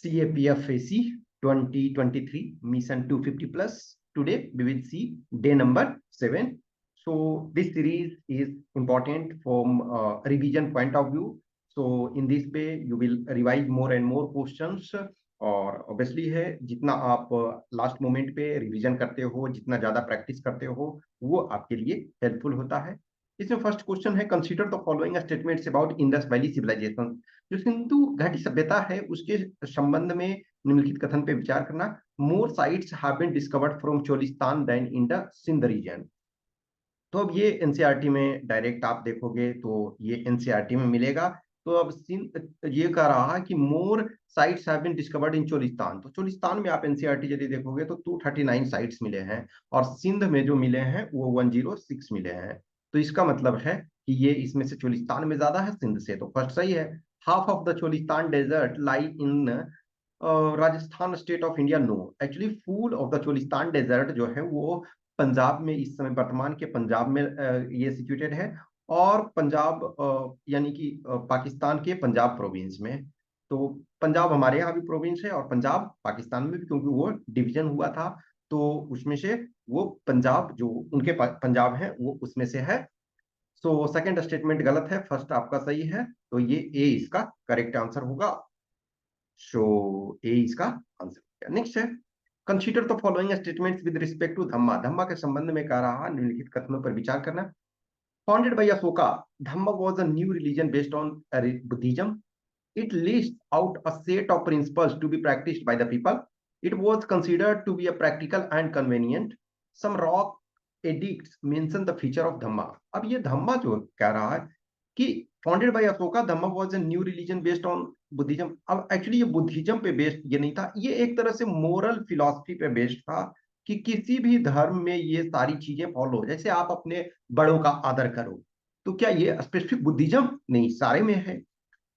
CAPFAC 2023 Mission 250 plus. Today we will see day number 7. So this series is important from revision point of view. So in this way you will revise more and more questions. और obviously है जितना आप last moment पे revision करते हो, जितना ज्यादा practice करते हो, वो आपके लिए हेल्पफुल होता है। इसमें फर्स्ट क्वेश्चन है, consider the following statements about Indus Valley Civilisation. जो सिंधु घाटी सभ्यता है उसके संबंध में निम्नलिखित कथन पे विचार करना। More sites have been discovered from Cholistan then in the Sindh region. तो अब ये एनसीईआरटी में डायरेक्ट आप देखोगे तो ये एनसीईआरटी में मिलेगा। तो अब ये कह रहा है कि more sites have been discovered in Cholistan. तो चोलिस्तान में आप एनसीईआरटी यदि देखोगे तो 239 साइट्स मिले हैं और सिंध में जो मिले हैं वो 106 मिले हैं। तो इसका मतलब है कि ये इसमें से चोलिस्तान में ज्यादा है सिंध से, तो फर्स्ट सही है। Half of the Cholistan desert lie in Rajasthan state of India. No, actually full of the Cholistan desert जो है वो पंजाब में, इस समय वर्तमान के पंजाब में ये सिचुएटेड है। और पंजाब यानी कि पाकिस्तान के पंजाब प्रोविंस में। तो पंजाब हमारे यहाँ भी प्रोविंस है और पंजाब पाकिस्तान में भी, क्योंकि वो डिवीजन हुआ था तो उसमें से वो पंजाब जो उनके पंजाब है वो उसमें से है। सो सेकंड स्टेटमेंट गलत है, फर्स्ट आपका सही है। तो ये ए इसका करेक्ट आंसर होगा। सो ए इसका आंसर। नेक्स्ट है, consider the following statements with respect to Dhamma. Dhamma के संबंध में कह रहा निम्नलिखित कथनों पर विचार करना। Founded by Ashoka, Dhamma was a new religion based on Buddhism. It lists out a set of principles to be practiced by the people. It was considered to be a practical and convenient. Some rock edicts mention the feature of Dhamma. अब ये धम्मा जो कह रहा है कि founded by Ashoka, Dhamma was a new religion based on Buddhism. अब actually ये Buddhism पे बेस्ड ये नहीं था, ये एक तरह से मोरल फिलॉसफी पे बेस्ड था कि किसी भी धर्म में ये सारी चीजें फॉलो हो। जैसे आप अपने बड़ों का आदर करो, तो क्या ये स्पेसिफिक बुद्धिज्म नहीं, सारे में है।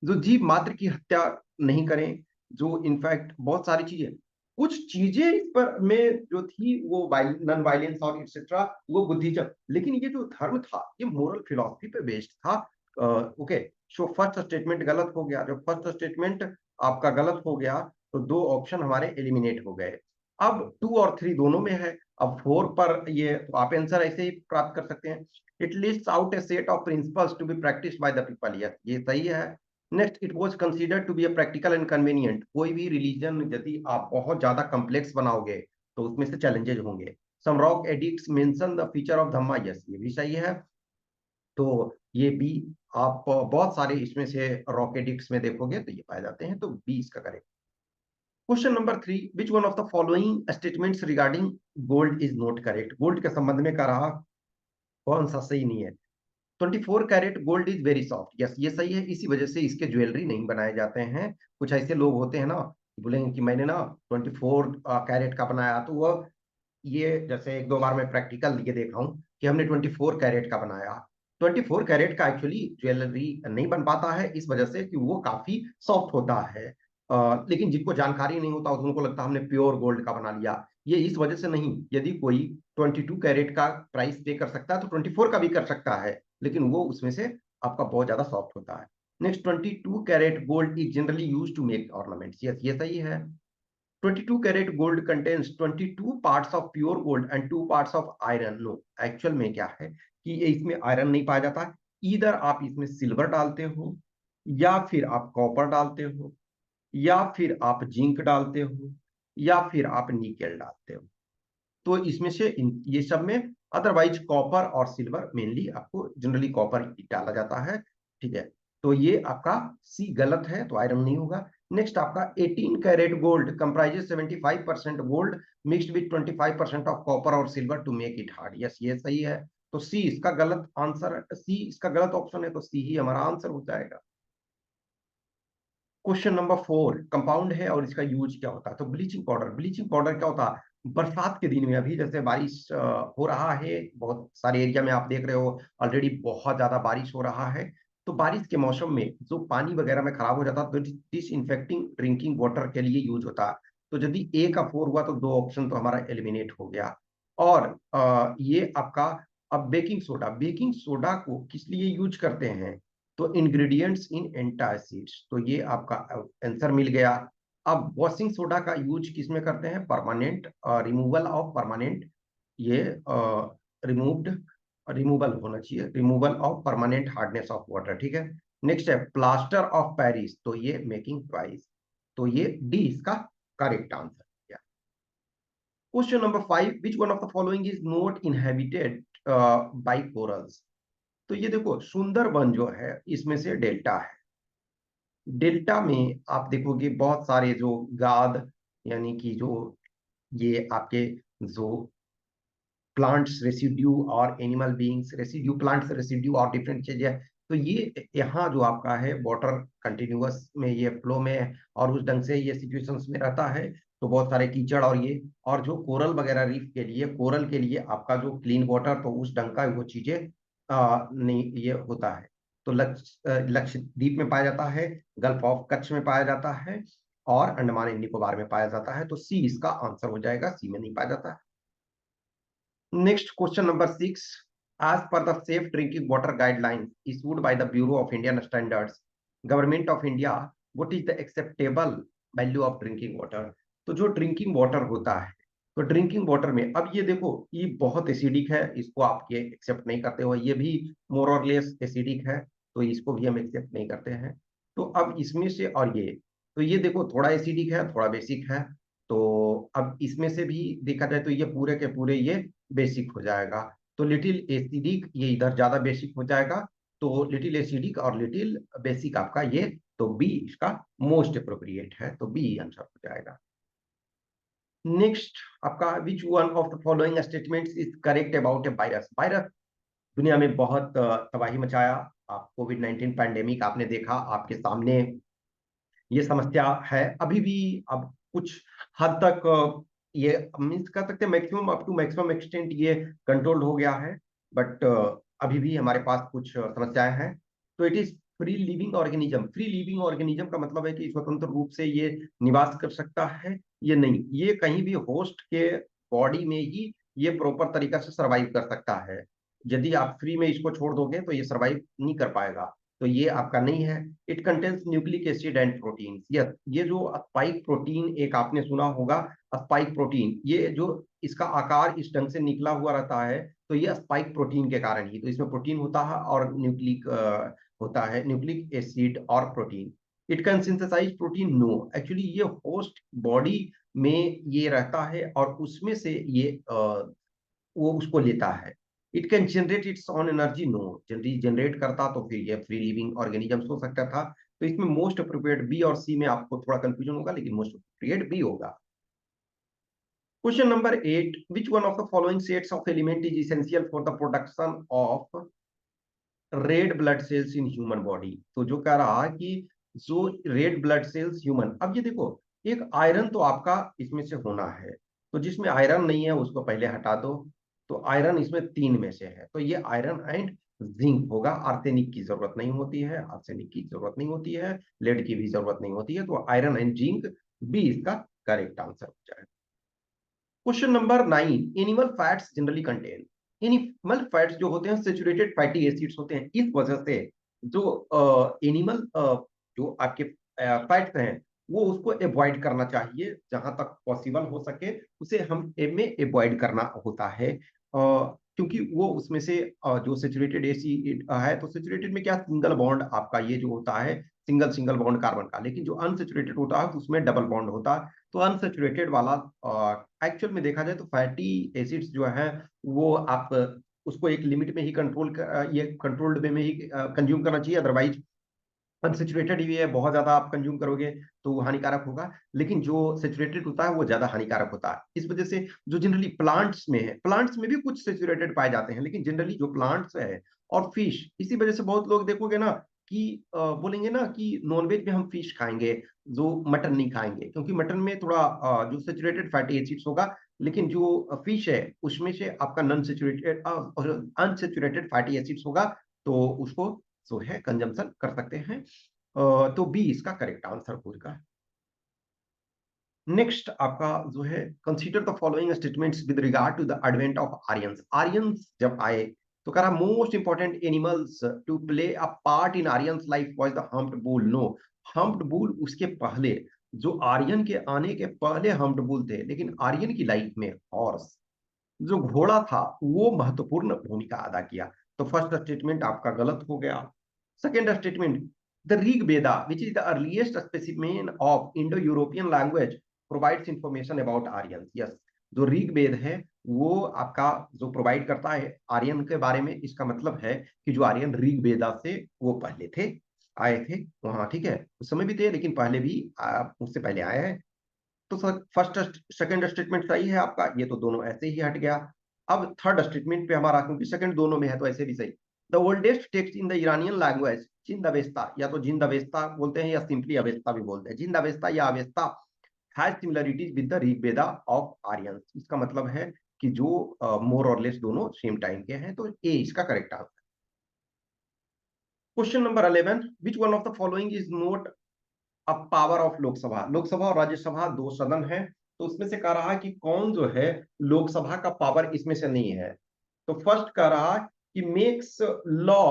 जो जीव मात्र की हत्या नहीं करें, जो इनफैक्ट बहुत सारी चीजें, कुछ चीजें इस पर में जो थी वो नॉन वायलेंस और एक्सेट्रा, वो बुद्धिज्म। लेकिन ये जो धर्म था ये मोरल फिलॉसफी पे बेस्ड था। ओके, सो फर्स्ट स्टेटमेंट गलत हो गया। जब फर्स्ट स्टेटमेंट आपका गलत हो गया तो दो ऑप्शन हमारे एलिमिनेट हो गए। अब 2 और 3 दोनों में है। अब 4 पर ये तो आप आंसर ऐसे ही प्राप्त कर सकते हैं। It lists out a set of principles to be practised by the people. ये सही है। Next, it was considered to be a practical and convenient. कोई भी रिलीजन यदि आप बहुत ज्यादा कम्प्लेक्स बनाओगे तो उसमें से चैलेंजेस होंगे। Some rock edicts mention the feature of Dhamma. Yes, ये भी सही है। तो ये बी, आप बहुत सारे इसमें से रॉक एडिक्ट्स में देखोगे तो ये पाए जाते हैं, तो बी इसका correct. Question number 3, which one of the following statements regarding gold is not correct. Gold के संबंध में कह रहा कौन सा सही नहीं है। 24 carat gold is very soft. Yes, ये सही है, इसी वजह से इसके ज्वेलरी नहीं बनाए जाते हैं। कुछ ऐसे लोग होते हैं ना, बोलेंगे कि मैंने ना 24 कैरेट का बनाया, तो वो ये जैसे 1-2 बार मैं प्रैक्टिकल ये देखा हूं कि हमने 24 कैरेट का बनाया। 24 कैरेट का एक्चुअली ज्वेलरी नहीं बन पाता है, इस वजह से कि वो काफी सॉफ्ट होता है। लेकिन जिनको जानकारी नहीं होता उनको लगता हमने प्योर गोल्ड का बना लिया। ये इस वजह से नहीं, यदि कोई 22 कैरेट का प्राइस पे कर सकता है तो 24 का भी कर सकता है, लेकिन वो उसमें से आपका बहुत ज्यादा सॉफ्ट होता है। Next, 22 carat gold is generally use to make ornaments. Yes, ये सही है। 22 carat gold contains 22 parts of pure gold and 2 parts of iron. No, actual में क्या है कि इसमें आयरन नहीं पाया जाता। इधर आप इसमें सिल्वर डालते हो, या फिर आप कॉपर डालते हो, या फिर आप जिंक डालते हो, या फिर आप निकेल डालते हो। तो इसमें से ये सब में अदरवाइज कॉपर और सिल्वर, मेनली आपको जनरली कॉपर डाला जाता है। ठीक है, तो ये आपका सी गलत है, तो आयरन नहीं होगा। नेक्स्ट आपका 18 carat gold comprises 75% gold mixed with 25% of copper और silver to make it hard. Yes, ये सही है। तो सी इसका गलत आंसर, सी इसका गलत ऑप्शन है, तो सी ही हमारा आंसर हो जाएगा। क्वेश्चन नंबर 4, कंपाउंड है और इसका यूज क्या होता है। तो ब्लीचिंग पाउडर, ब्लीचिंग पाउडर क्या होता है, बरसात के दिन में, अभी जैसे बारिश हो रहा है, बहुत सारे एरिया में आप देख रहे हो ऑलरेडी बहुत ज्यादा बारिश हो रहा है। तो बारिश के मौसम में जो पानी वगैरह में खराब हो जाता है तो डिसइंफेक्टिंग ड्रिंकिंग वाटर के लिए यूज होता है। तो यदि ए का 4 हुआ तो दो ऑप्शन तो हमारा एलिमिनेट हो गया। और ये आपका, अब बेकिंग सोडा, बेकिंग सोडा को किस लिए यूज करते हैं, तो इंग्रेडिएंट्स इन एंटासिड्स। तो ये आपका आंसर मिल गया। अब वॉशिंग सोडा का यूज किस में करते हैं? परमानेंट रिमूवल ऑफ परमानेंट, ये रिमूव्ड रिमूवल होना चाहिए, removal of permanent hardness of water, ठीक है। नेक्स्ट है प्लास्टर ऑफ पेरिस, तो ये मेकिंग ट्वाइस, तो ये डी इसका correct answer. Question number 5, which one of the following is not inhabited bye corals? तो ये देखो सुंदरबन जो है इसमें से डेल्टा है। डेल्टा में आप देखोगे बहुत सारे जो गाद, यानी कि जो ये आपके जो प्लांट्स रेसिड्यू और animal beings residue, plants residue और डिफरेंट चीजें, तो ये यहाँ जो आपका है वाटर कंटिन्यूअस में ये फ्लो में है और उस ढंग से ये सिचुएशंस में रहता है, तो बहुत सारे कीचड़ और ये, और जो कोरल वगैरह रीफ के लिए, कोरल के लिए आपका जो क्लीन वाटर, तो उस ढंग का वो चीजें नहीं ये होता है। तो लक्षद्वीप में पाया जाता है, गल्फ ऑफ कच्छ में पाया जाता है और अंडमान एंड निकोबार में पाया जाता है, तो सी इसका आंसर हो जाएगा, सी में नहीं पाया जाता है। Next question number 6. As per the Safe Drinking Water Guidelines issued by the Bureau of Indian Standards, Government of India, what is the acceptable value of drinking water? तो जो ड्रिंकिंग वाटर होता है, तो ड्रिंकिंग वाटर में अब ये देखो ये बहुत एसिडिक है, इसको आप ये एक्सेप्ट नहीं करते हो, ये भी मोर और लेस एसिडिक है, तो इसको भी हम एक्सेप्ट नहीं करते हैं। तो अब इसमें से और ये, तो ये देखो थोड़ा एसिडिक है थोड़ा बेसिक है, तो अब इसमें से भी देखा जाए तो ये पूरे के पूरे ये बेसिक हो जाएगा, तो लिटिल एसिडिक ये इधर ज्यादा बेसिक हो जाएगा, तो लिटिल एसिडिक और लिटिल बेसिक आपका ये, तो बी इसका मोस्ट अप्रोप्रिएट है, तो बी आंसर हो जाएगा। नेक्स्ट आपका विच one of the following statements is correct about A virus? Virus दुनिया में बहुत तबाही मचाया, आप कोविड-19 पैंडेमिक आपने देखा आपके सामने, ये समस्या है अभी भी। अब कुछ हद तक ये मीन्स कर सकते हैं maximum up to maximum extent ये कंट्रोल्ड हो गया है, बट अभी भी हमारे पास कुछ समस्याएं हैं। तो it is free living organism, free living organism का मतलब है कि स्वतंत्र रूप से ये निवास कर सकता है, ये नहीं, ये कहीं भी होस्ट के बॉडी में ही ये प्रॉपर तरीका से सर्वाइव कर सकता है। यदि आप फ्री में इसको छोड़ दोगे तो ये सर्वाइव नहीं कर पाएगा, तो ये आपका नहीं है। It contains nucleic acid and protein, yes, ये जो स्पाइक प्रोटीन एक आपने सुना होगा, स्पाइक प्रोटीन, ये जो इसका आकार इस ढंग से निकला हुआ रहता है, तो ये स्पाइक प्रोटीन के कारण ही, तो इसमें प्रोटीन होता है और न्यूक्लिक होता है, न्यूक्लिक एसिड और protein. It can synthesise protein, no, actually ये होस्ट बॉडी में ये रहता है और उसमें से ये वो उसको लेता है। It can generate its own energy, no, generate करता तो फिर ये फ्री लिविंग ऑर्गेनिजम्स हो सकता था। तो इसमें मोस्ट अप्रोप्रिएट बी और सी में आपको थोड़ा कंफ्यूजन होगा, लेकिन मोस्ट अप्रोप्रिएट बी होगा। Question number 8, which one of the following sets of element is essential for the production of red blood cells in human body? तो जो कह रहा है कि जो रेड ब्लड सेल्स ह्यूमन, अब ये देखो एक आयरन तो आपका इसमें से होना है, तो जिसमें आयरन नहीं है उसको पहले हटा दो, तो आयरन इसमें 3 में से है, तो ये आयरन एंड जिंक होगा। आर्सेनिक की जरूरत नहीं होती है, आर्सेनिक की जरूरत नहीं होती है, लेड की भी जरूरत नहीं होती है, तो आयरन एंड जिंक बी इसका करेक्ट आंसर हो जाएगा। Question number 9, animal fats generally contain, animal fats जो होते हैं सेचुरेटेड फैटी एसिड्स होते हैं, इस वजह से जो एनिमल जो आपके फैट्स हैं वो उसको अवॉइड करना चाहिए, जहां तक पॉसिबल हो सके उसे हम में अवॉइड करना होता है, क्योंकि वो उसमें से जो सेचुरेटेड एसिड है, तो सेचुरेटेड में क्या सिंगल बॉन्ड आपका ये जो होता है, सिंगल सिंगल बॉन्ड कार्बन का, लेकिन जो अनसेचुरेटेड होता है तो उसमें डबल बॉन्ड होता है, तो अनसेचुरेटेड वाला एक्चुअल में देखा जाए तो फैटी एसिड्स जो है वो आप उसको एक लिमिट में ही ये कंट्रोल्ड वे में ही कंज्यूम करना चाहिए, अदरवाइज अनसेचुरेटेड भी है बहुत ज्यादा आप कंज्यूम करोगे तो वो हानिकारक होगा, लेकिन जो सेचुरेटेड होता है वो ज्यादा हानिकारक होता है। इस वजह से जो जनरली प्लांट्स में है, प्लांट्स में भी कुछ सेचुरेटेड पाए जाते हैं, लेकिन जनरली जो प्लांट्स है और फिश, इसी वजह से बहुत लोग देखोगे ना कि बोलेंगे ना कि नॉनवेज में हम फिश खाएंगे, जो मटन नहीं खाएंगे, क्योंकि मटन में थोड़ा जो सेचुरेटेड फैटी एसिड्स होगा, लेकिन जो फिश है उसमें से आपका non saturated unsaturated fatty acids होगा, तो उसको जो है कंजम्पशन कर सकते हैं, तो बी इसका करेक्ट आंसर होगा। नेक्स्ट आपका जो है consider the following statements with regard to the advent of Aryans, Aryans जब आए तो कह रहा most important animals to play a part in Aryans life was the humped bull, no, humped bull उसके पहले, जो आर्यन के आने के पहले हम्फ्ड थे, लेकिन आर्यन की लाइफ में हॉर्स, जो घोड़ा था, वो महत्वपूर्ण भूमिका अदा किया। तो फर्स्ट स्टेटमेंट आपका गलत हो गया। Second statement, the Rig Veda which is the earliest specimen of Indo European language provides information about Aryan. Yes, जो ऋग वेद है वो आपका जो प्रोवाइड करता है आर्यन के बारे में, इसका मतलब है कि जो आर्यन ऋग वेदा से वो पहले थे, आए थे वहां, ठीक है, उस समय भी थे लेकिन पहले भी उससे पहले आए हैं। तो सर फर्स्ट सेकंड स्टेटमेंट सही है आपका, ये तो दोनों ऐसे ही हट गया। अब थर्ड स्टेटमेंट पे हमारा, क्योंकि सेकंड दोनों में है तो ऐसे भी सही। The oldest text in the Iranian language Jind Avesta, या तो जिंद अवेस्ता बोलते हैं या सिंपली अवेस्ता भी बोलते हैं, जिंद अवेस्ता या Avesta has similarities with the Rig Veda of Aryan. इसका मतलब है कि जो मोर और लेस दोनों सेम टाइम के हैं, तो ए इसका correct answer. Question number 11, which one of the following is note अब पावर ऑफ लोकसभा। लोकसभा और राज्यसभा दो सदन है, तो उसमें से कह रहा है कि कौन जो है लोकसभा का पावर इसमें से नहीं है। तो फर्स्ट कह रहा है कि makes law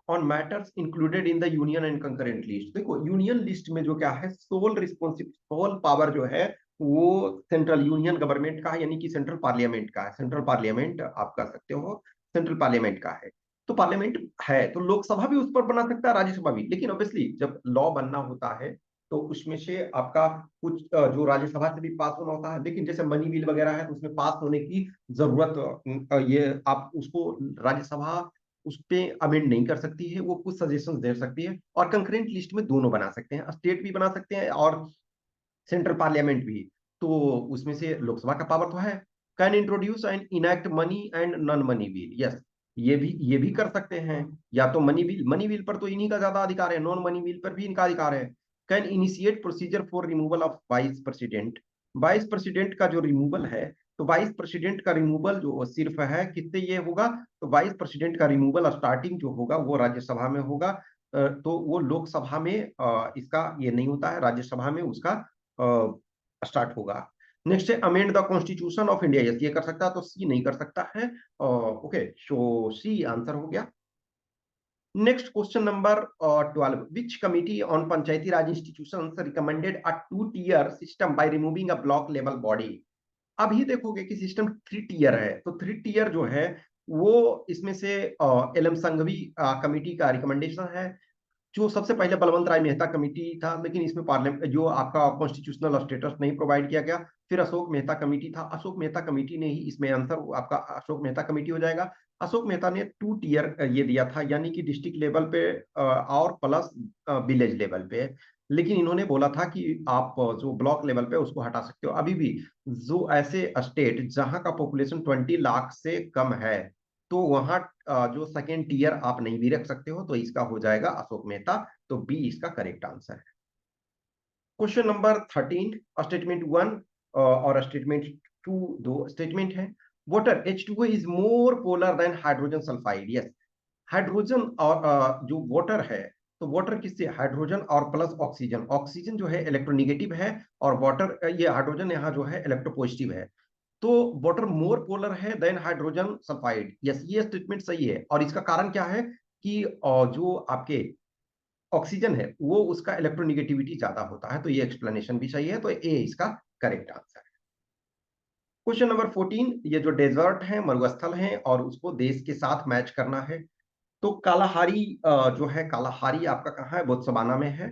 on matters included in the union and concurrent list. देखो यूनियन लिस्ट में जो क्या है, सोल रिस्पॉन्सिब सोल पावर जो है वो सेंट्रल यूनियन गवर्नमेंट का है, यानी कि सेंट्रल पार्लियामेंट का है। सेंट्रल पार्लियामेंट आप कह सकते हो सेंट्रल पार्लियामेंट का है। तो पार्लियामेंट है तो लोकसभा भी उस पर बना सकता है, राज्यसभा भी, लेकिन ऑब्वियसली जब लॉ बनना होता है तो उसमें से आपका कुछ जो राज्यसभा से भी पास होना होता है, लेकिन जैसे मनी बिल वगैरह है तो उसमें पास होने की जरूरत, ये आप उसको राज्यसभा उस पर अमेंड नहीं कर सकती है, वो कुछ सजेशन दे सकती है। और कंकरेंट लिस्ट में दोनों बना सकते हैं, स्टेट भी बना सकते हैं और सेंट्रल पार्लियामेंट भी। तो उसमें से लोकसभा का पावर तो है। Can introduce and enact money and non money bill, yes, ये भी कर सकते हैं। या तो मनी बिल पर तो इन्हीं का ज्यादा अधिकार है, नॉन मनी बिल पर भी इनका अधिकार है। Can initiate procedure for removal of vice president. Vice president का जो रिमूवल है, तो वाइस प्रेसिडेंट का रिमूवल जो सिर्फ है किससे ये होगा, तो वाइस प्रेसिडेंट का रिमूवल स्टार्टिंग जो होगा वो राज्यसभा में होगा। तो वो लोकसभा में इसका ये नहीं होता है, राज्यसभा में उसका स्टार्ट होगा। नेक्स्ट है amend the constitution of India, yes ये कर सकता है, तो सी नहीं कर सकता है। ओके, सो सी आंसर हो गया। Next question number 12, which committee on Panchayati Raj institutions recommended a 2 tier system by removing a block level body. अभी देखोगे कि सिस्टम 3 tier है, तो 3 tier जो है वो इसमें से एलएम संघवी कमिटी का रिकमेंडेशन है। जो सबसे पहले बलवंत राय मेहता कमेटी था, लेकिन इसमें पार्लियामेंट जो आपका कॉन्स्टिट्यूशनल स्टेटस नहीं प्रोवाइड किया गया। फिर अशोक मेहता कमेटी था, अशोक मेहता कमेटी ने ही इसमें आंसर आपका अशोक मेहता कमेटी हो जाएगा। अशोक मेहता ने 2 tier ये दिया था, यानी कि डिस्ट्रिक्ट लेवल पे और प्लस विलेज लेवल पे। लेकिन इन्होंने बोला था कि आप जो ब्लॉक लेवल पे उसको हटा सकते हो। अभी भी जो ऐसे स्टेट जहां का पॉपुलेशन 20 लाख से कम है, तो वहां जो सेकेंड टियर आप नहीं भी रख सकते हो, तो इसका हो जाएगा अशोक मेहता। तो बी इसका करेक्ट आंसर है। क्वेश्चन नंबर 13, स्टेटमेंट 1 और स्टेटमेंट 2, दो स्टेटमेंट है। Water H2O is more polar than hydrogen sulphide. Yes, hydrogen और जो वाटर है, तो वाटर किससे, हाइड्रोजन और प्लस ऑक्सीजन। ऑक्सीजन जो है इलेक्ट्रोनिगेटिव है और वाटर ये हाइड्रोजन यहाँ जो है इलेक्ट्रोपॉजिटिव है। तो वाटर मोर पोलर है देन हाइड्रोजन सल्फाइड। यस, ये स्टेटमेंट सही है। और इसका कारण क्या है कि जो आपके ऑक्सीजन है वो उसका इलेक्ट्रोनिगेटिविटी ज्यादा होता है, तो ये एक्सप्लेनेशन भी सही है, तो ए इसका करेक्ट आंसर है। क्वेश्चन नंबर 14, ये जो डेजर्ट है मरुस्थल है और उसको देश के साथ मैच करना है। तो कालाहारी जो है, कालाहारी आपका कहाँ है, बोत्सवाना में है।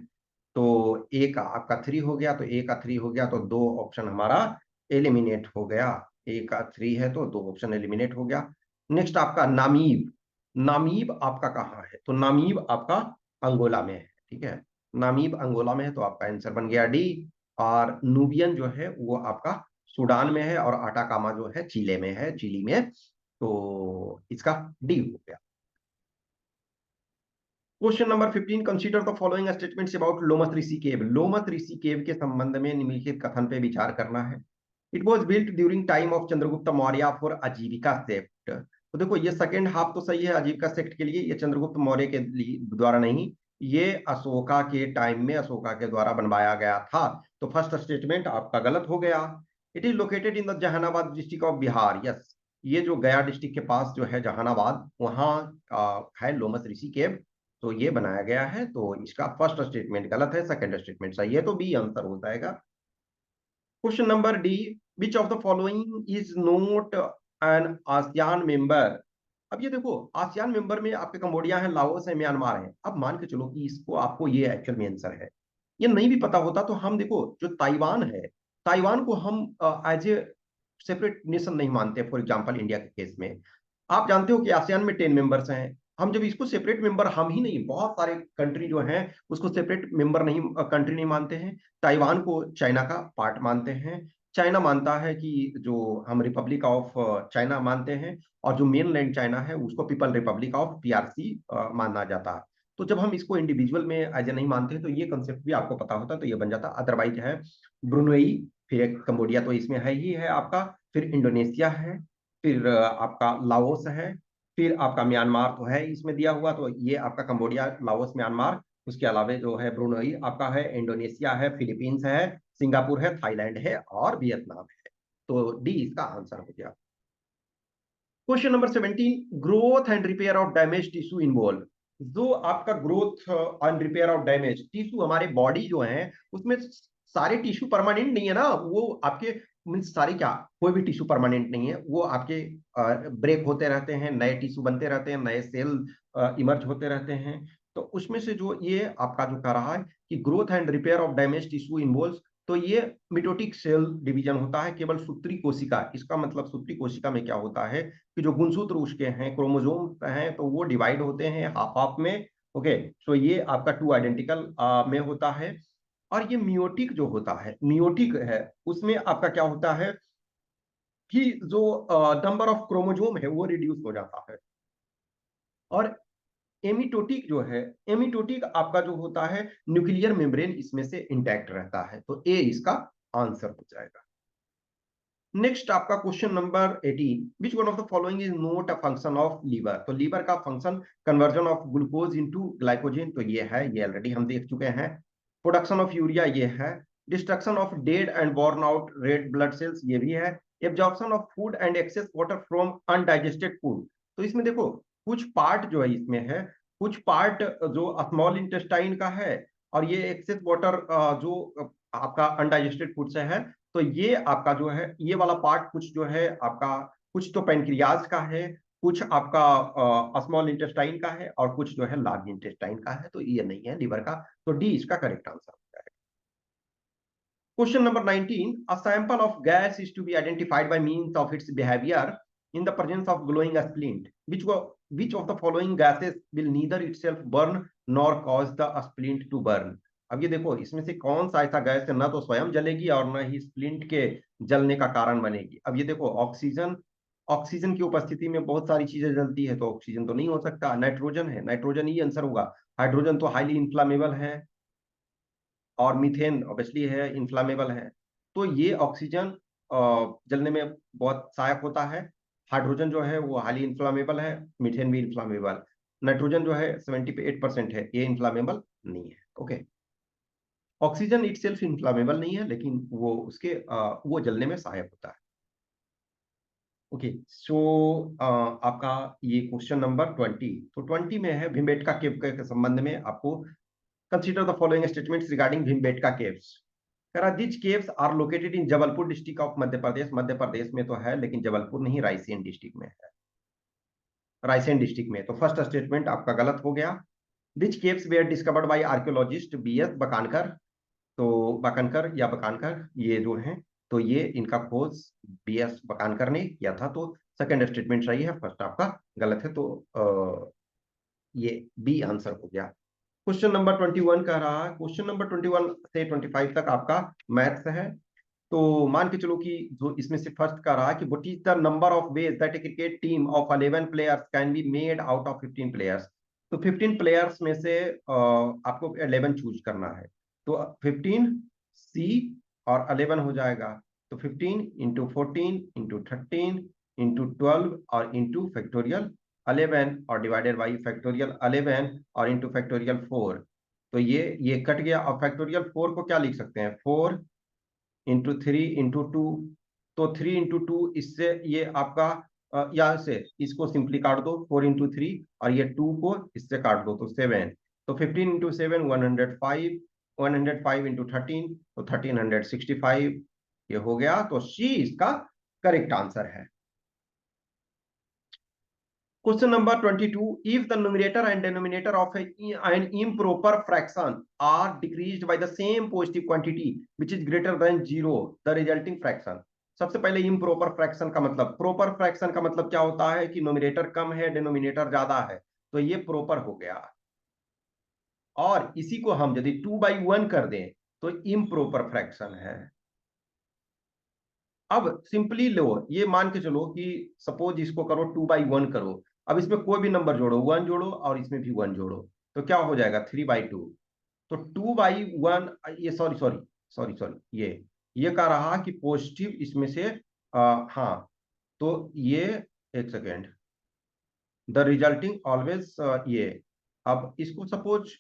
तो ए का आपका 3 हो गया, तो ए का 3 हो गया, तो दो ऑप्शन हमारा एलिमिनेट हो गया। ए का 3 है तो दो ऑप्शन एलिमिनेट हो गया। नेक्स्ट आपका नामीब। नामीब आपका कहाँ है, तो नामीब आपका अंगोला में है, ठीक है। नामीब अंगोला में है, तो आपका आंसर बन गया डी। और नूबियन जो है वो आपका सूडान में है, और अटाकामा जो है चिले में है, चिली में। तो इसका डी हो गया। Question number 15, consider the following statements about Lomas Rishi cave. Lomas Rishi cave के संबंध में निम्नलिखित कथन पे विचार करना है। It was built during time of Chandragupta Maurya for Ajivika sect. तो देखो ये सेकंड हाफ तो सही है, आजीविका सेक्ट के लिए, ये चंद्रगुप्त मौर्य के द्वारा नहीं, ये अशोका के टाइम में अशोका के द्वारा बनवाया गया था। तो फर्स्ट स्टेटमेंट आपका गलत हो गया। It is located in the Jahanabad district of Bihar. Yes, ये जो गया डिस्ट्रिक्ट के पास जो है जहानाबाद, वहाँ है लोमस ऋषि केव। तो ये बनाया गया है, तो इसका फर्स्ट स्टेटमेंट गलत है, सेकंड स्टेटमेंट सही है, तो बी आंसर हो जाएगा। Question number D, which of the following is not an ASEAN member. अब ये देखो, आसियान मेंबर में आपके कंबोडिया है, लाओस है, म्यांमार है। अब मान के चलो कि इसको आपको ये एक्चुअल में आंसर है, ये नहीं भी पता होता तो हम देखो, जो ताइवान है, ताइवान को हम एज ए सेपरेट नेशन नहीं मानते। फॉर एग्जांपल इंडिया के केस में आप जानते हो कि आसियान में 10 मेंबर्स हैं। हम जब इसको सेपरेट मेंबर, हम ही नहीं, बहुत सारे कंट्री जो हैं उसको सेपरेट मेंबर नहीं, कंट्री नहीं मानते हैं। ताइवान को चाइना का पार्ट मानते हैं। चाइना मानता है कि जो हम रिपब्लिक ऑफ चाइना मानते हैं, और जो मेन लैंड चाइना है उसको पीपल रिपब्लिक ऑफ पीआरसी माना जाता है। तो जब हम इसको इंडिविजुअल में एज ए नहीं मानते हैं, तो ये कंसेप्ट भी आपको पता होता है, तो ये बन जाता। अदरवाइज है ब्रुनई, फिर एक कंबोडिया तो इसमें है ही है आपका, फिर इंडोनेशिया है, फिर आपका लाओस है, फिर आपका म्यांमार तो है इसमें दिया हुआ, तो ये आपका कंबोडिया, लाओस, म्यांमार। उसके अलावा जो है ब्रुनई आपका है, इंडोनेशिया है, फिलीपींस है, सिंगापुर है, थाईलैंड है और वियतनाम है। तो डी इसका आंसर हो गया। Question number 17, growth and repair of damage tissue involve. जो आपका growth and repair of damage tissue, हमारे बॉडी जो है उसमें सारे टिश्यू परमानेंट नहीं है ना, वो आपके मीन्स सारे क्या, कोई भी टिश्यू परमानेंट नहीं है, वो आपके ब्रेक होते रहते हैं, नए टिश्यू बनते रहते हैं, नए सेल इमर्ज होते रहते हैं। तो उसमें से जो ये आपका जो कह रहा है कि growth and repair of damage tissue involve, तो ये मिटोटिक सेल डिवीजन होता है केवल सूत्री कोशिका। इसका मतलब सूत्री कोशिका में क्या होता है कि जो गुणसूत्र उसके हैं, क्रोमोसोम हैं, तो वो डिवाइड होते हैं हाफ हाफ में। ओके, सो ये आपका टू आइडेंटिकल में होता है। और ये मियोटिक जो होता है, मियोटिक है, उसमें आपका क्या होता है कि जो नंबर ऑफ क्रोमोसोम है वो रिड्यूस हो जाता है। और एमिटोटिक जो है, एमिटोटिक आपका जो होता है, न्यूक्लियर मेम्ब्रेन इसमें से इंटैक्ट रहता है, तो ए इसका आंसर हो जाएगा। नेक्स्ट आपका question number 18, which one of the following is not a function of liver. तो लीवर का function conversion of glucose into glycogen, तो ये है, ये ऑलरेडी हम देख चुके हैं। प्रोडक्शन ऑफ यूरिया, ये है। Destruction of dead and born out red blood cells, ये भी है। Absorption of food and excess water from undigested food, तो इसमें देखो कुछ पार्ट जो है इसमें है, कुछ पार्ट जो स्मॉल इंटेस्टाइन का है, और ये एक्सेस वाटर जो आपका अनडाइजेस्टेड फूड से है। तो ये आपका जो है, ये वाला पार्ट कुछ जो है आपका, कुछ तो पेनक्रियाज का है, कुछ आपका स्मॉल इंटेस्टाइन का है, और कुछ जो है लार्ज इंटेस्टाइन का है, तो ये नहीं है लीवर का, तो डी इसका करेक्ट आंसर हो जाएगा। Question number 19, a sample of gas is to be identified by means of its behaviour in the presence of glowing splint, which of the following gases will neither itself burn nor cause the splint to burn। अब ये देखो, इसमें से कौन सा ऐसा gas है, ना तो स्वयं जलेगी और ना ही स्प्लिंट के जलने का कारण बनेगी। अब ये देखो, ऑक्सीजन, ऑक्सीजन की उपस्थिति में बहुत सारी चीजें जलती है, तो ऑक्सीजन तो नहीं हो सकता। नाइट्रोजन है, नाइट्रोजन ही आंसर होगा। हाइड्रोजन तो हाईली इन्फ्लामेबल है, और मीथेन ऑब्वियसली है, इन्फ्लामेबल है। तो ये ऑक्सीजन जलने में बहुत सहायक होता है। हाइड्रोजन जो है वो हाईली इन्फ्लामेबल है, मीथेन भी इन्फ्लामेबल। नाइट्रोजन जो है 78% है, ये इन्फ्लामेबल नहीं है। Okay, oxygen it self inflammable नहीं है, लेकिन वो उसके वो जलने में सहायक होता है। ओके, सो आपका ये क्वेश्चन नंबर 20, तो 20 में है भिमबेटका केव के संबंध में आपको, consider the following statements regarding Bhimbetka caves. कह रहा this caves are located in Jabalpur district of Madhya Pradesh. Madhya Pradesh में तो है, लेकिन जबलपुर नहीं, रायसेन डिस्ट्रिक्ट में है, रायसेन डिस्ट्रिक्ट में। तो फर्स्ट स्टेटमेंट आपका गलत हो गया। Which caves were discovered by archaeologist B S Wakankar. तो बकानकर या बकानकर ये जो हैं, तो ये इनका खोज बी एस बकानकर ने किया था, तो सेकंड स्टेटमेंट सही है, फर्स्ट आपका गलत है, तो ये बी आंसर हो गया। क्वेश्चन नंबर 21 कह रहा है, क्वेश्चन नंबर 21 से 25 तक आपका मैथ्स है। तो मान के चलो कि जो इसमें से फर्स्ट का रहा कि what is the number of ways that A cricket team of 11 players can be made out of 15 players. तो 15 प्लेयर्स में से आपको 11 चूज करना है, तो 15 सी और 11 हो जाएगा। तो 15 इंटू 14 इंटू 13 इंटू 12 और इंटू फैक्टोरियल 11 और डिवाइडेड बाई फैक्टोरियल 11 और इंटू फैक्टोरियल 4। तो ये कट गया। और फैक्टोरियल 4 को क्या लिख सकते हैं, 4 इंटू 3 इंटू 2, तो 3 इंटू 2, इससे ये आपका या से इसको सिंपली काट दो, 4 into 3, और ये 2 को इससे काट दो तो 7, तो 15 into 7 105, 105 into 13 तो 1365, ये हो गया। तो सी इसका करेक्ट आंसर है। Question number 22. If the numerator and denominator of an improper fraction are decreased by the same positive quantity which is greater than 0, the resulting fraction. सबसे पहले improper fraction का मतलब, proper fraction का मतलब क्या होता है कि numerator कम है, denominator ज्यादा है, तो ये proper हो गया। और इसी को हम यदि 2/1 कर दें तो improper fraction है। अब सिंपली लो, ये मान के चलो कि सपोज इसको करो 2/1 करो। अब इसमें कोई भी नंबर जोड़ो, 1 जोड़ो और इसमें भी 1 जोड़ो, तो क्या हो जाएगा 3/2। तो 2/1, ये सॉरी सॉरी सॉरी सॉरी, ये कह रहा कि पॉजिटिव इसमें से हाँ, तो ये एक सेकेंड, द रिजल्टिंग ऑलवेज ये। अब इसको सपोज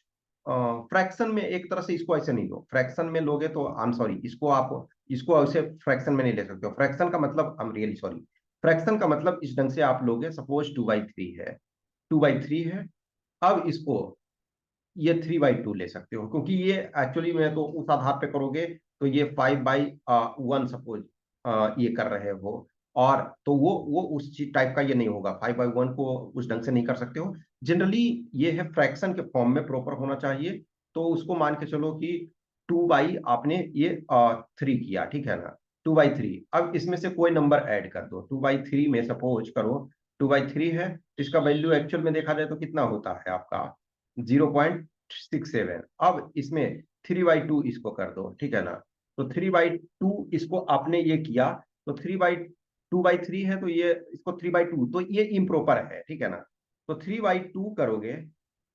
फ्रैक्शन में एक तरह से इसको ऐसे नहीं लो, फ्रैक्शन में लोगे तो आई एम सॉरी, इसको ऐसे फ्रैक्शन में नहीं ले सकते हो। फ्रैक्शन का मतलब I am really sorry, fraction का मतलब इस ढंग से आप लोगे, सपोज 2/3 है, 2/3 है। अब इसको ये 3/2 ले सकते हो, क्योंकि ये एक्चुअली में तो उस आधार पे करोगे तो ये 5/1 सपोज ये कर रहे हो, और तो वो उस चीज टाइप का ये नहीं होगा, 5/1 को उस ढंग से नहीं कर सकते हो। जनरली ये है फ्रैक्शन के फॉर्म में प्रॉपर होना चाहिए। तो उसको मान के चलो कि 2 आपने ये 3 किया, ठीक है ना, 2/3। अब इसमें से कोई नंबर ऐड कर दो, 2/3 में सपोज करो 2/3 है, तो इसका वैल्यू एक्चुअल में देखा जाए तो कितना होता है आपका 0.67। अब इसमें 3/2 इसको कर दो, ठीक है ना। तो 3/2 इसको आपने ये किया, तो 2/3 है, तो ये इसको 3/2, तो ये इम्प्रॉपर है, ठीक है ना। तो 3/2 करोगे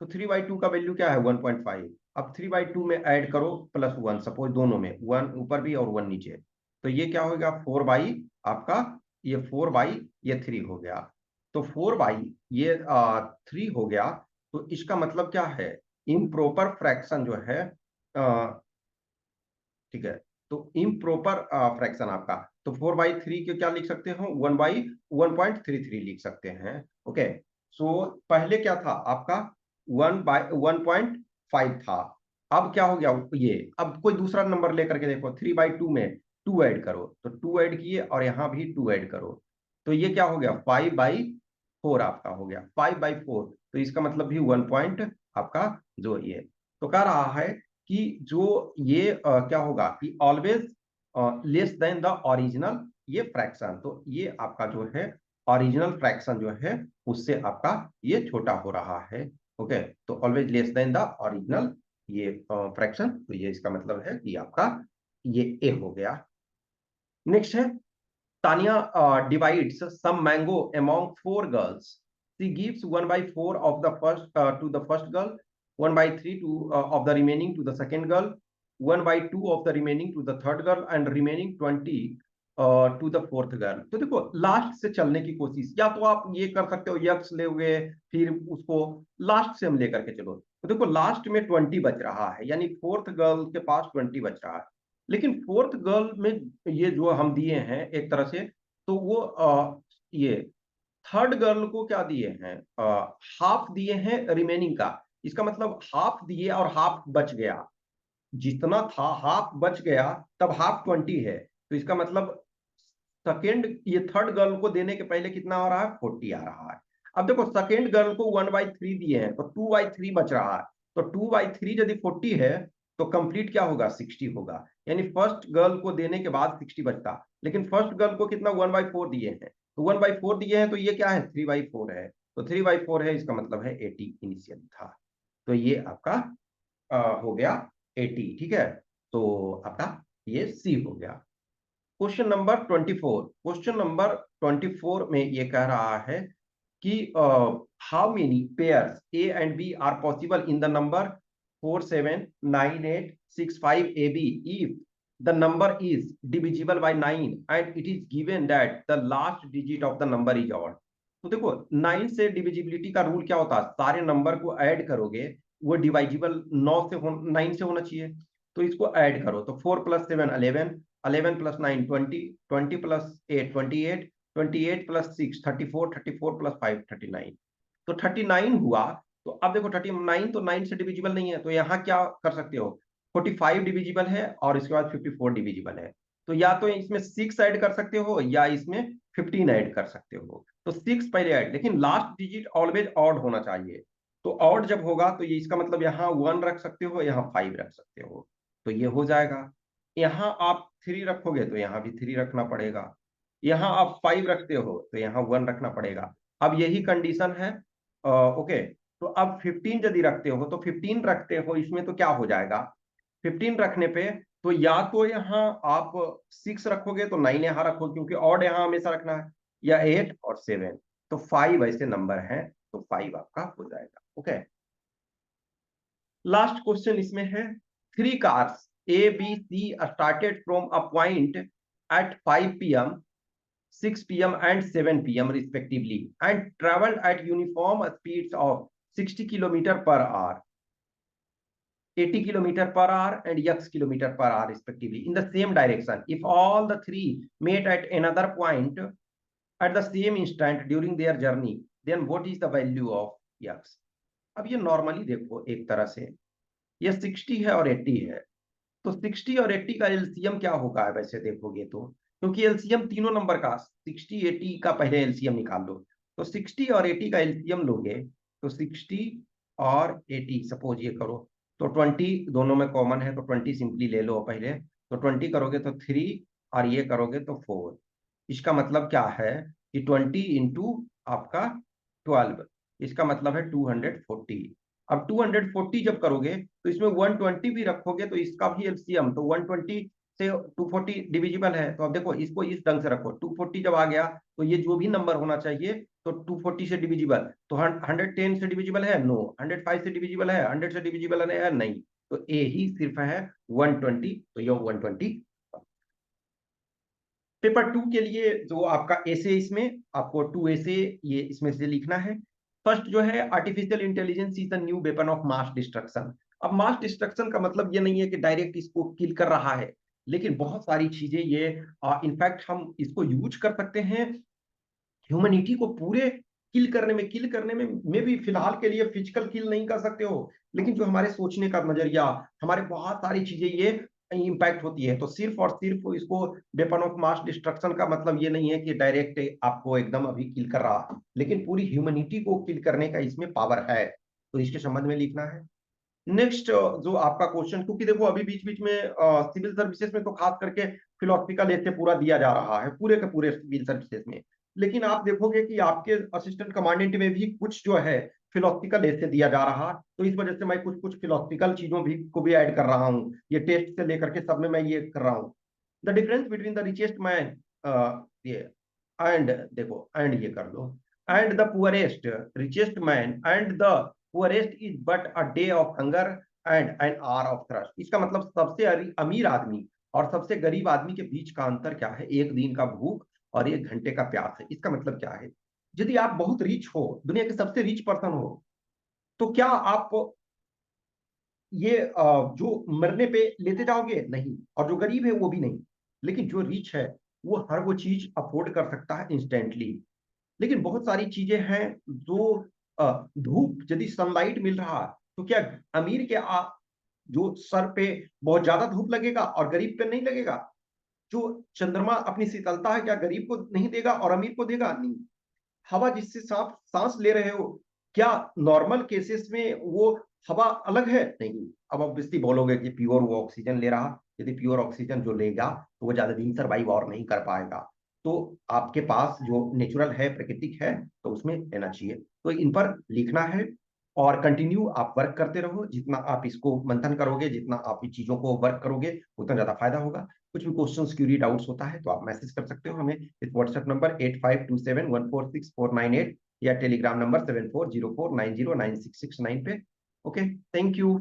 तो 3/2 का वैल्यू क्या है 1.5। अब 3/2 में ऐड करो +1, सपोज दोनों में 1 ऊपर भी और 1 नीचे, तो ये क्या होगा 4 आपका, ये 4/3 हो गया। तो 4/ये 3 हो गया। तो इसका मतलब क्या है, इम्प्रॉपर फ्रैक्शन जो है, ठीक है, तो इम्प्रॉपर फ्रैक्शन आपका, तो 4/3 के क्या लिख सकते हो, 1/1.33 लिख सकते हैं। ओके, सो पहले क्या था आपका 1/1.5 था। अब क्या हो गया ये, अब कोई दूसरा नंबर लेकर के देखो, 3/2 में 2 ऐड करो, तो 2 ऐड किए और यहाँ भी 2 ऐड करो, तो ये क्या हो गया 5/4 आपका हो गया, 5/4। तो इसका मतलब भी 1 पॉइंट आपका जो ये, तो कह रहा है कि जो ये क्या होगा कि always less than the original ये फ्रैक्शन, तो ये आपका जो है ओरिजिनल फ्रैक्शन जो है उससे आपका ये छोटा हो रहा है। ओके, तो always less than the original ये फ्रैक्शन, तो ये इसका मतलब है कि आपका ये ए हो गया। नेक्स्ट है, Tanya divides some mango among 4 girls. She gives 1/4 of the first to the first girl, 1/3 of the remaining to the second girl, 1/2 of the remaining to the third girl, and remaining 20 to the fourth girl. तो देखो last से चलने की कोशिश, या तो आप ये कर सकते हो यक्स ले, फिर उसको लास्ट से हम लेकर के चलो, तो देखो लास्ट में 20 बच रहा है, यानी फोर्थ गर्ल के पास 20 बच रहा है। लेकिन फोर्थ गर्ल में ये जो हम दिए हैं एक तरह से, तो वो ये थर्ड गर्ल को क्या दिए हैं, हाफ दिए हैं रिमेनिंग का। इसका मतलब हाफ दिए और हाफ बच गया, जितना था हाफ बच गया, तब हाफ 20 है, तो इसका मतलब सेकेंड ये थर्ड गर्ल को देने के पहले कितना आ रहा है 40 आ रहा है। अब देखो सेकेंड गर्ल को 1/3 दिए हैं, तो 2/3 बच रहा है, तो 2/3 यदि 40 है तो कंप्लीट क्या होगा 60 होगा, यानी फर्स्ट गर्ल को देने के बाद 60 बचता। लेकिन फर्स्ट गर्ल को कितना 1/4 दिए हैं, तो 1/4 दिए हैं, तो ये क्या है 3/4 है, तो 3/4 है, इसका मतलब है 80 इनिशियली था। तो ये आपका हो गया 80, ठीक है, तो आपका ये सी हो गया। क्वेश्चन नंबर 24, क्वेश्चन नंबर 24 में ये कह रहा है कि how many pairs A and B are possible in the number 479865 AB if the number is divisible by 9 and it is given that the last digit of the number is odd। तो देखो 9 से divisibility का rule क्या होता है, सारे number को add करोगे वो डिवाइजिबल 9 से होना चाहिए, तो इसको ऐड करो, तो 4 + 7 11, 11 + 9 20, 20 + 8 28, 28 प्लस 6 34, 34 प्लस 5 39। तो 39 हुआ। तो अब देखो 39 तो 9 से डिविजिबल नहीं है, तो यहाँ क्या कर सकते हो, 45 डिविजिबल है और इसके बाद 54 डिविजिबल है। तो या तो इसमें 6 ऐड कर सकते हो या इसमें 15 ऐड कर सकते हो। तो 6 पहले ऐड, लेकिन लास्ट डिजिट ऑलवेज ऑड होना चाहिए। तो ऑड जब होगा तो ये इसका मतलब यहाँ 1 रख सकते हो, यहाँ 5 रख सकते हो। तो ये हो जाएगा। यहाँ आप 3 रखोगे तो यहाँ भी 3 रखना पड़ेगा। यहाँ आप 5 रखते हो तो यहाँ 1 रखना पड़ेगा। अब यही कंडीशन है। ओके, तो अब 15 यदि रखते हो तो 15 रखते हो इसमें तो क्या हो जाएगा, 15 रखने पे तो या तो यहाँ आप 6 रखोगे तो 9 यहाँ रखो, क्योंकि ऑड यहाँ हमेशा रखना है, या 8 और 7। तो 5 ऐसे नंबर हैं, तो 5 आपका हो जाएगा। ओके, लास्ट क्वेश्चन इसमें है, 3 cars A B C started from a point at 5 p.m., 6 p.m. and 7 p.m. respectively and traveled at uniform speeds of 60 km per hour, 80 km per hour and x km per hour respectively in the same direction. If all the three met at another point at the same instant during their journey, then what is the value of x? अब ये normally देखो, एक तरह से ये 60 है और 80 है, तो 60 और 80 का एलसीएम क्या होगा वैसे देखोगे तो, क्योंकि एलसीएम तीनों नंबर का 60 80 का पहले एलसीएम निकाल लो। तो 60 और 80 का एलसीएम लोगे तो 60 और 80 सपोज ये करो, तो 20 दोनों में कॉमन है, तो 20 सिंपली ले लो पहले। तो 20 करोगे तो 3 और ये करोगे तो 4। इसका मतलब क्या है कि 20 इंटू आपका 12, इसका मतलब है 240। अब 240 जब करोगे तो इसमें 120 भी रखोगे तो इसका भी एलसीएम, तो 120 से 240 डिविजिबल है। तो अब देखो इसको इस ढंग से रखो, 240 जब आ गया तो ये जो भी नंबर होना चाहिए तो 240 से डिविजिबल, तो 110 से डिविजिबल है, नो। 105 से डिविजिबल है, 100 से डिविजिबल है, नहीं। तो ए ही सिर्फ है 120, तो ये 120। पेपर 2 के लिए जो आपका ऐसे, इसमें आपको 2 ऐसे ये इसमें से लिखना है। फर्स्ट जो है, artificial intelligence is the new weapon of mass destruction. अब मास डिस्ट्रक्शन का मतलब ये नहीं है कि डायरेक्ट इसको किल कर रहा है, लेकिन बहुत सारी चीजें ये इनफैक्ट हम इसको यूज कर सकते हैं ह्यूमैनिटी को पूरे किल करने में भी फिलहाल के लिए फिजिकल किल नहीं कर सकते हो, लेकिन जो हमारे सोचने का नजरिया, हमारे बहुत सारी चीजें ये इम्पैक्ट होती है। तो सिर्फ और सिर्फ इसको वेपन ऑफ मास डिस्ट्रक्शन का मतलब ये नहीं है कि डायरेक्ट आपको एकदम अभी किल कर रहा, लेकिन पूरी ह्यूमैनिटी को किल करने का इसमें पावर है। तो इसके संबंध में लिखना है। नेक्स्ट जो आपका क्वेश्चन, क्योंकि देखो अभी बीच बीच में सिविल सर्विसेज में तो खास करके फिलोसफिकल ऐसे पूरा दिया जा रहा है, पूरे के पूरे सिविल सर्विसेज में, लेकिन आप देखोगे कि आपके असिस्टेंट कमांडेंट में भी कुछ जो है फिलोसफिकल ऐसे दिया जा रहा। तो इस वजह से मैं कुछ कुछ फिलोसफिकल चीजों भी को भी ऐड कर रहा हूँ, ये टेस्ट से लेकर के सब में मैं ये कर रहा हूँ। The difference between the richest man, ये एंड देखो एंड ये कर दो, and the poorest, richest man and the poorest is but a day of hunger and an hour of thrust. इसका मतलब सबसे अमीर आदमी और सबसे गरीब आदमी के बीच का अंतर क्या है, एक दिन का भूख और 1 घंटे का प्यास है। इसका मतलब क्या है, यदि आप बहुत रिच हो, दुनिया के सबसे रिच पर्सन हो, तो क्या आप ये जो मरने पे लेते जाओगे, नहीं, और जो गरीब है वो भी नहीं। लेकिन जो रिच है वो हर वो चीज अफोर्ड कर सकता है इंस्टेंटली। लेकिन बहुत सारी चीजें हैं जो धूप यदि सनलाइट मिल रहा है, तो क्या अमीर के जो सर पे बहुत ज्यादा धूप लगेगा और गरीब पे नहीं लगेगा? जो चंद्रमा अपनी शीतलता है, क्या गरीब को नहीं देगा और अमीर को देगा? नहीं। हवा जिससे सांप सांस ले रहे हो, क्या नॉर्मल केसेस में वो हवा अलग है? नहीं। अब ऑब्वियसली बोलोगे कि प्योर वो ऑक्सीजन ले रहा, यदि प्योर ऑक्सीजन जो लेगा तो वो ज्यादा दिन सर्वाइव और नहीं कर पाएगा। तो आपके पास जो नेचुरल है, प्राकृतिक है, तो उसमें लेना चाहिए। तो इन पर लिखना है और कंटिन्यू आप वर्क करते रहो। जितना आप इसको मंथन करोगे, जितना आप इन चीजों को वर्क करोगे, उतना ज्यादा फायदा होगा। कुछ भी क्वेश्चन क्यूरी डाउट्स होता है तो आप मैसेज कर सकते हो हमें इस व्हाट्सएप नंबर 8527146498 या टेलीग्राम नंबर 7404909669 पे। Okay, thank you.